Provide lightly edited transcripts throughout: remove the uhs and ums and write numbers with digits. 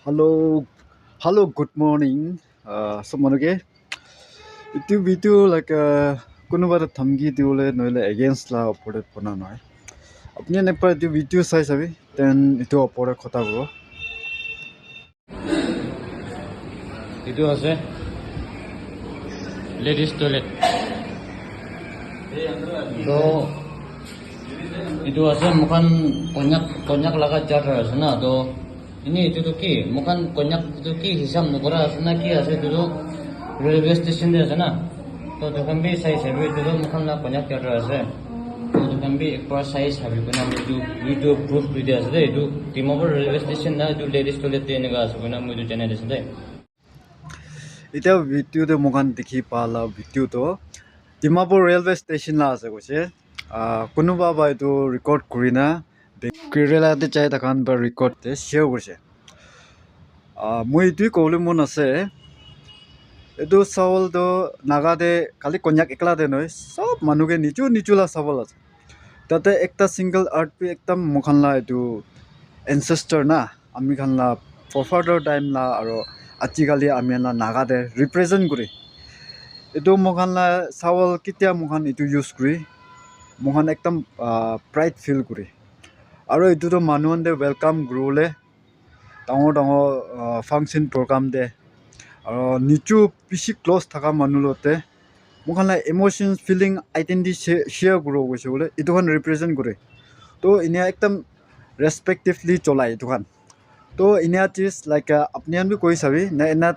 Hello, hello. Good morning. Someone itu video like kuno bar thamgi diule noile against la opore pona noi. Apni ne par itu video sai sabi then itu opore khota bro. Itu আছে ladies toilet তো itu আছে mukan konyak laga jar আছে না তো ini itu tuh ki mukan konyak itu ki hisam nukora আছে না কি আছে itu tuh railway station de আছে না তো তখন বি সাই সাবি itu tuh mukan la konyak jar আছে তো তখন বি একবার সাই সাবি কোনা itu video proof video আছে দে itu Timor railway station na itu ladies toilet de এনেকা আছে কোনা মই itu channel আছে দে Ita video de mokan dikhi pala video to Dimapur railway station la ase koise. Kuno ba itu record kurina Kerala te chai takhan ba record te share korise. Moi itu kole mon ase. Edu sawal do naga de kali konyak ekla de noi sob manuge nichu la sawal ase. Tate ekta single art pe ekta mokhan la edu ancestor na ami khan la forefather time la aro আজিকালি আমি না নাগাদে represent করি এটো মখান লা সাওয়াল কিতিয়া মখান এটো use করি মখান একদম প্রাইড ফিল করি আৰু এটো তো মানুহ দে ওয়েলকাম গ্ৰোলে ডাঙৰ ফাংচন প্ৰগ্ৰাম দে আৰু নিচু পিছি ক্লোজ থকা মানুহলতে মখান লা emotions feeling identity share grow গৈছে বলে এটো খান ৰিপ্ৰেজেন্ট কৰে তো ইনে একদম ৰেসপেক্টিভলি চলাই এটো খান तो इन्या चीज लाइक अपने भी कोई सभी ना इन्ना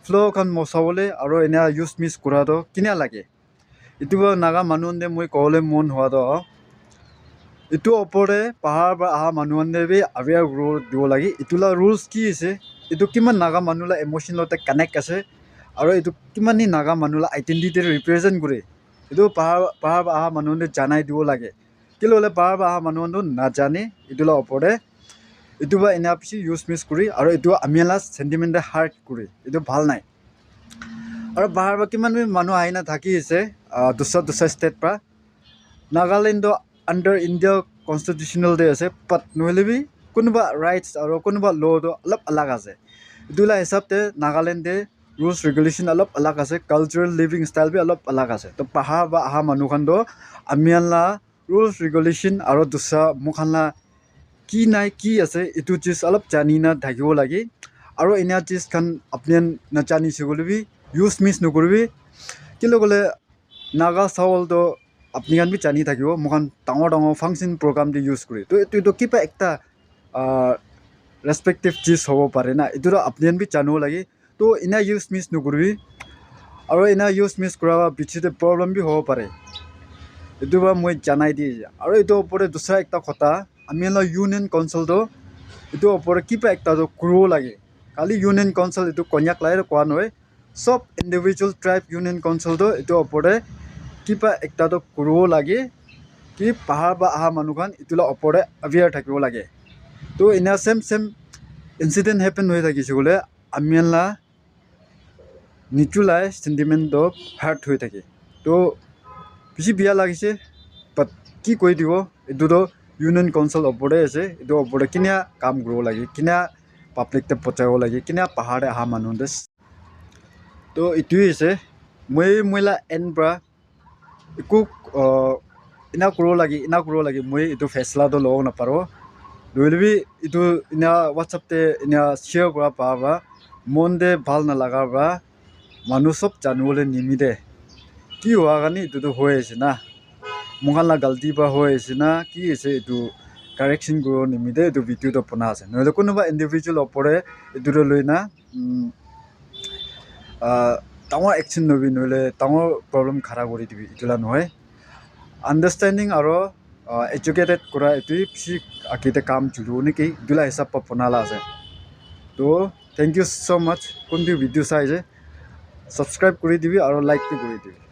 फ्लो kan mosawole aro इन्या यूज मिस करा तो किन्या लागे इतु Naga मानुंदे moi kole mon hoa do इतु opore pahar ba aha manuande be aware rule dio lagi itula rules ki ase इतु किमान Naga manula emotion lote connect ase aro इतु किमान ni naga manula identity represent करे इतु pahar ba aha manuande janai dio lage kilole pahar ba aha manuando na jane itula opore itu ba ina pisi use miss kuri aro itu amiala sentiment de heart kuri itu bhal nai aro bahar ba kiman manu aina thaki ase dusra state pa Nagaland do under India constitutional de ase but nohile bi kunba rights aro kunba law do alap alag ase idula hisab te Nagaland de rules regulation alap alag ase cultural living style bi alap alag ase to pahar ba aha manu khan do amiala rules regulation aro dusra mukhan la কি নাই কি আছে এটু চিজ অলপ জানি না থাকিব লাগে আৰু এনা চিজ খান আপনি না জানি সগলবি ইউজ মিস নকৰবি কিলো গলে নাগা চাউল তো আপনি খান বি জানি থাকিব মখান ডাঙৰ ফাংচন প্ৰগ্ৰাম দি ইউজ কৰি তো এটো কিবা একটা ৰেসপেক্টিভ চিজ হ'ব পাৰে না এটো আপনি বি জানো লাগে তো এনা ইউজ মিস নকৰবি আৰু এনা ইউজ মিস কৰা বিচিতে প্ৰবলেম বি হ'ব পাৰে এটো বা মই জানাই দি আৰু এটো ওপৰে দুসৰা একটা কথা আমি লা union council do itu opor kipa ekta do kuro lage kali union council itu konyak lai koa noi sob individual tribe union council do itu opore kipa ekta do kuro lage ki pahar ba aha manukan itula opore aware thakibo lage to ina same incident happen hoi thakise gole amiala nichulai sentiment do hurt hoi thake to bisi biya lagise but ki koi dibo itu do Union Council opore ase edo opore kinya kam grow lagi kinya public te pochao lagi kinya pahade aha manundes to itu ase moi la enbra iku ina grow lagi moi itu faisla do lo na paro doilbi itu ina WhatsApp te ina share kora pa monde bhal na laga ba manu sob janule nimide ki hoa gani itu to hoye ase na mongala galti ba hoy sina ki ase etu correction gro nimide etu video to pona ase noile kunuba individual opore etu loina tangor action nobi noile tangor problem khara kori dibi itula noy understanding aro educated kora etu psi akite kam chulu niki dula hisab pa pona la ase to thank you so much kun video sai je subscribe kori dibi aro like bi kori dibi